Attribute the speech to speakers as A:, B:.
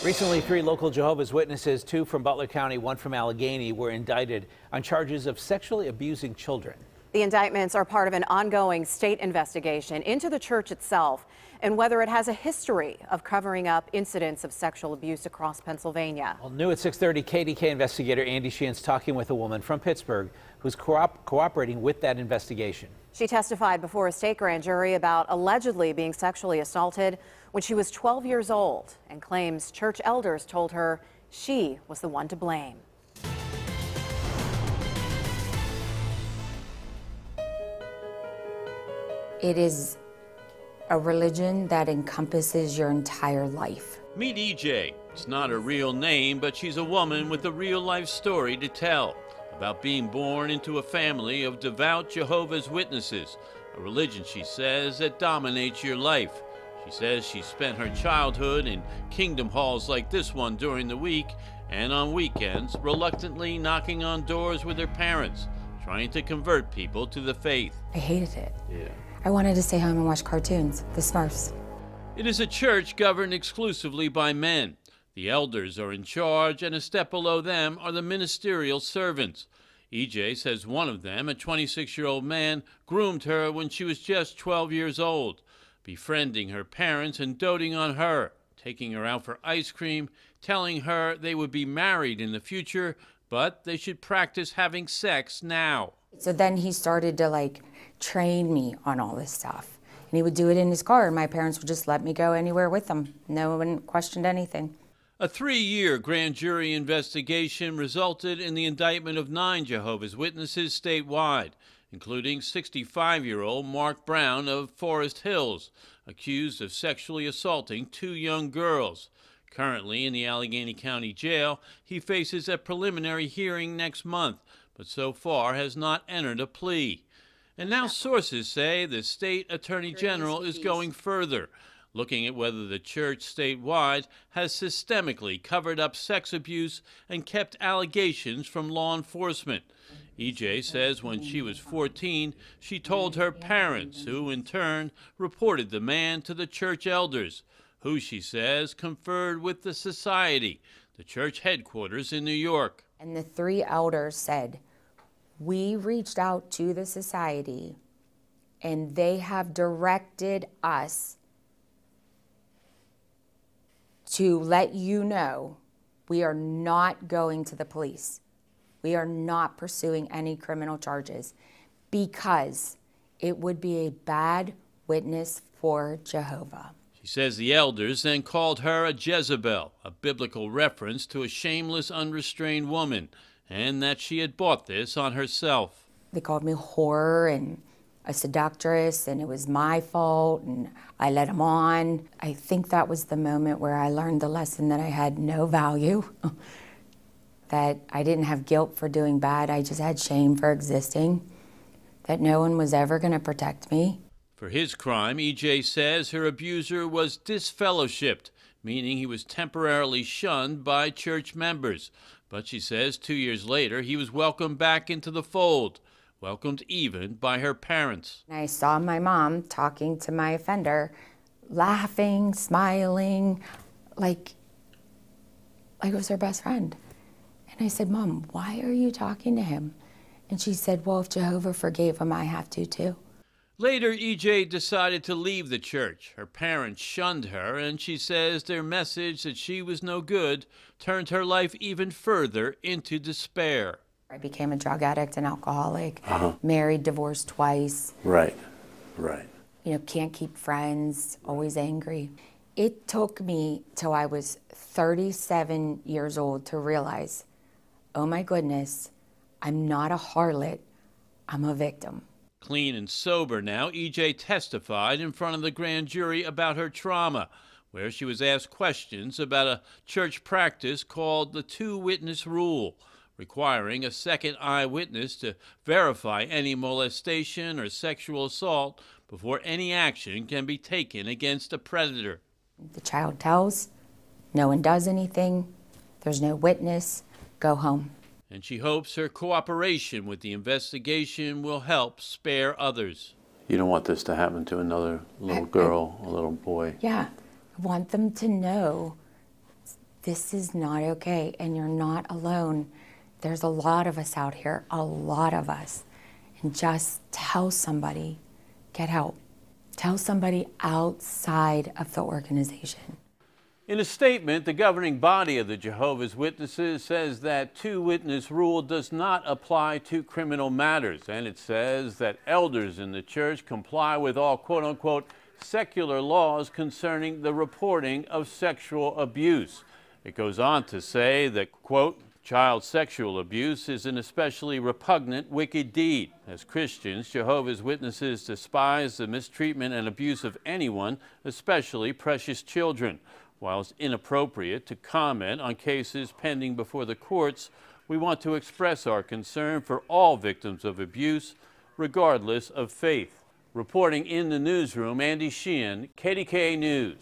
A: Recently, 3 local Jehovah's Witnesses, 2 from Butler County, 1 from Allegheny, were indicted on charges of sexually abusing children.
B: The indictments are part of an ongoing state investigation into the church itself and whether it has a history of covering up incidents of sexual abuse across Pennsylvania.
A: Well, new at 6:30, KDKA Investigator Andy Sheehan's talking with a woman from Pittsburgh who's cooperating with that investigation.
B: She testified before a state grand jury about allegedly being sexually assaulted when she was 12 years old and claims church elders told her she was the one to blame.
C: It is a religion that encompasses your entire life.
D: Meet EJ. It's not her real name, but she's a woman with a real-life story to tell about being born into a family of devout Jehovah's Witnesses, a religion, she says, that dominates your life. She says she spent her childhood in kingdom halls like this one during the week and on weekends, reluctantly knocking on doors with her parents, trying to convert people to the faith.
C: I hated it.
D: Yeah.
C: I wanted to stay home and watch cartoons, the Smurfs.
D: It is a church governed exclusively by men. The elders are in charge, and a step below them are the ministerial servants. EJ says one of them, a 26-year-old man, groomed her when she was just 12 years old, befriending her parents and doting on her, taking her out for ice cream, telling her they would be married in the future, but they should practice having sex now.
C: So then he started to train me on all this stuff. And he would do it in his car, and my parents would just let me go anywhere with him. No one questioned anything.
D: A 3-year grand jury investigation resulted in the indictment of 9 Jehovah's Witnesses statewide, including 65-year-old Mark Brown of Forest Hills, accused of sexually assaulting 2 young girls. Currently in the Allegheny County Jail, he faces a preliminary hearing next month, but so far has not entered a plea. And now sources say the state attorney general is going further, looking at whether the church statewide has systemically covered up sex abuse and kept allegations from law enforcement. EJ says when she was 14, she told her parents, who in turn reported the man to the church elders, who, she says, conferred with the society, the church headquarters in New York.
C: And the 3 elders said, we reached out to the society and they have directed us to let you know we are not going to the police. We are not pursuing any criminal charges because it would be a bad witness for Jehovah.
D: She says the elders then called her a Jezebel, a biblical reference to a shameless, unrestrained woman, and that she had bought this on herself.
C: They called me a whore and a seductress, and it was my fault, and I led them on. I think that was the moment where I learned the lesson that I had no value, that I didn't have guilt for doing bad, I just had shame for existing, that no one was ever going to protect me.
D: For his crime, EJ says her abuser was disfellowshipped, meaning he was temporarily shunned by church members. But she says 2 years later, he was welcomed back into the fold, welcomed even by her parents.
C: I saw my mom talking to my offender, laughing, smiling, like it was her best friend. And I said, Mom, why are you talking to him? And she said, well, if Jehovah forgave him, I have to too.
D: Later, EJ decided to leave the church. Her parents shunned her, and she says their message that she was no good turned her life even further into despair.
C: I became a drug addict and alcoholic, married, divorced twice.
E: Right.
C: You know, can't keep friends, always angry. It took me till I was 37 years old to realize, oh my goodness, I'm not a harlot, I'm a victim.
D: Clean and sober now, EJ testified in front of the grand jury about her trauma, where she was asked questions about a church practice called the 2-witness rule, requiring a second eyewitness to verify any molestation or sexual assault before any action can be taken against a predator.
C: The child tells, no one does anything, there's no witness, go home.
D: And she hopes her cooperation with the investigation will help spare others.
E: You don't want this to happen to another little girl, a little boy.
C: Yeah, I want them to know this is not okay, and you're not alone. There's a lot of us out here, a lot of us. And just tell somebody, get help. Tell somebody outside of the organization.
D: In a statement, the governing body of the Jehovah's Witnesses says that two-witness rule does not apply to criminal matters, and it says that elders in the church comply with all quote-unquote secular laws concerning the reporting of sexual abuse. It goes on to say that, quote, child sexual abuse is an especially repugnant, wicked deed. As Christians, Jehovah's Witnesses despise the mistreatment and abuse of anyone, especially precious children. While it's inappropriate to comment on cases pending before the courts, we want to express our concern for all victims of abuse, regardless of faith. Reporting in the newsroom, Andy Sheehan, KDKA News.